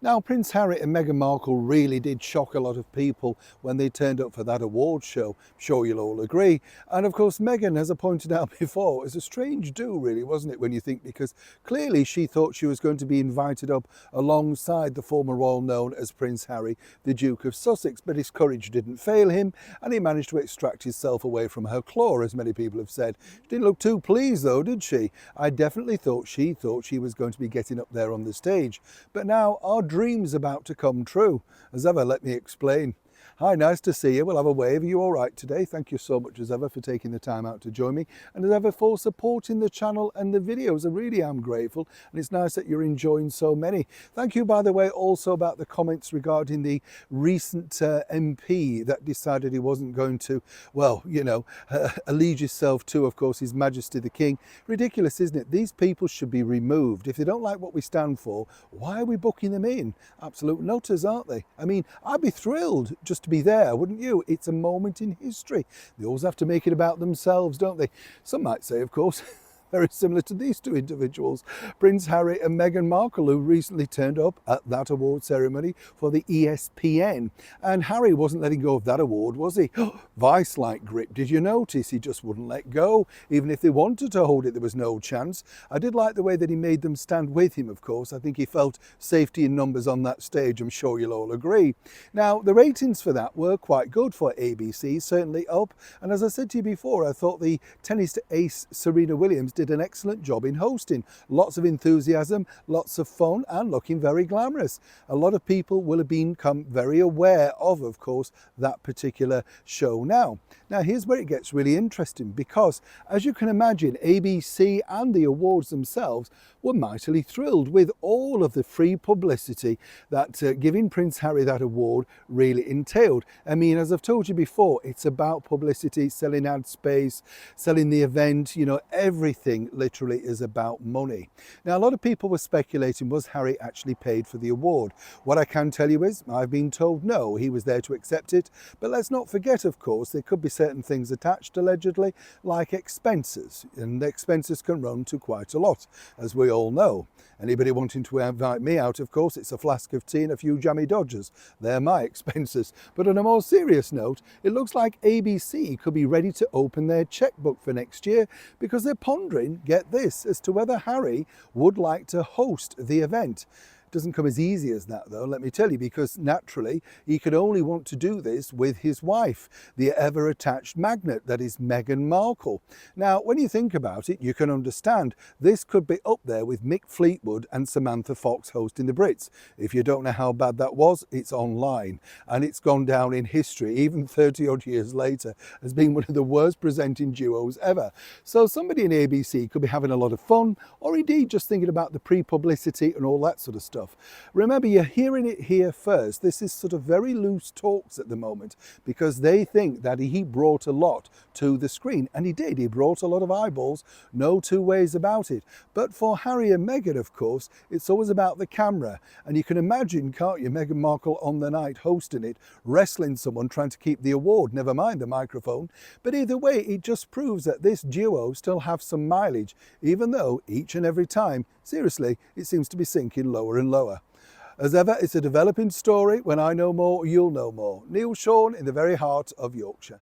Now, Prince Harry and Meghan Markle really did shock a lot of people when they turned up for that awards show. I'm sure you'll all agree. And of course, Meghan, as I pointed out before, is a strange do, really, wasn't it, when you think, because clearly she thought she was going to be invited up alongside the former royal known as Prince Harry, the Duke of Sussex. But his courage didn't fail him, and he managed to extract himself away from her claw, as many people have said. She didn't look too pleased, though, did she? I definitely thought she was going to be getting up there on the stage. But now our dream's about to come true. As ever, let me explain. Hi, nice to see you. We'll have a wave. Are you all right today? Thank you so much as ever for taking the time out to join me, and as ever for supporting the channel and the videos. I really am grateful, and it's nice that you're enjoying so many. Thank you, by the way, also about the comments regarding the recent MP that decided he wasn't going to, well, allege himself to, of course, His Majesty the King. Ridiculous, isn't it? These people should be removed. If they don't like what we stand for, why are we booking them in? Absolute nutters, aren't they? I mean, I'd be thrilled just to be there, wouldn't you? It's a moment in history. They always have to make it about themselves, don't they? Some might say, of course, very similar to these two individuals, Prince Harry and Meghan Markle, who recently turned up at that award ceremony for the ESPN. And Harry wasn't letting go of that award, was he? Vice-like grip. Did you notice? He just wouldn't let go. Even if they wanted to hold it, there was no chance. I did like the way that he made them stand with him, of course. I think he felt safety in numbers on that stage. I'm sure you'll all agree. Now, the ratings for that were quite good for ABC, certainly up. And as I said to you before, I thought the tennis ace Serena Williams did an excellent job in hosting. Lots of enthusiasm, lots of fun, and looking very glamorous. A lot of people will have become very aware of course, that particular show now. Now, here's where it gets really interesting, because as you can imagine, ABC and the awards themselves were mightily thrilled with all of the free publicity that giving Prince Harry that award really entailed. I mean, as I've told you before, it's about publicity, selling ad space, selling the event, everything literally is about money. Now, a lot of people were speculating, was Harry actually paid for the award? What I can tell you is, I've been told no, he was there to accept it. But let's not forget, of course, there could be certain things attached, allegedly, like expenses. And expenses can run to quite a lot, as we all know. Anybody wanting to invite me out, of course, it's a flask of tea and a few jammy Dodgers. They're my expenses. But on a more serious note, it looks like ABC could be ready to open their checkbook for next year, because they're pondering, get this, as to whether Harry would like to host the event. Doesn't come as easy as that, though, let me tell you, because naturally he could only want to do this with his wife, the ever attached magnet that is Meghan Markle. Now, when you think about it, you can understand this could be up there with Mick Fleetwood and Samantha Fox hosting the Brits. If you don't know how bad that was, it's online, and it's gone down in history, even 30 odd years later, as being one of the worst presenting duos ever. So somebody in ABC could be having a lot of fun, or indeed just thinking about the pre-publicity and all that sort of stuff. Remember, you're hearing it here first. This is sort of very loose talks at the moment, because they think that he brought a lot to the screen, and he did. He brought a lot of eyeballs, no two ways about it. But for Harry and Meghan, of course, it's always about the camera, and you can imagine, can't you, Meghan Markle on the night hosting it, wrestling someone trying to keep the award, never mind the microphone. But either way, it just proves that this duo still have some mileage, even though each and every time, seriously, it seems to be sinking lower and lower. As ever, it's a developing story. When I know more, you'll know more. Neil Sean in the very heart of Yorkshire.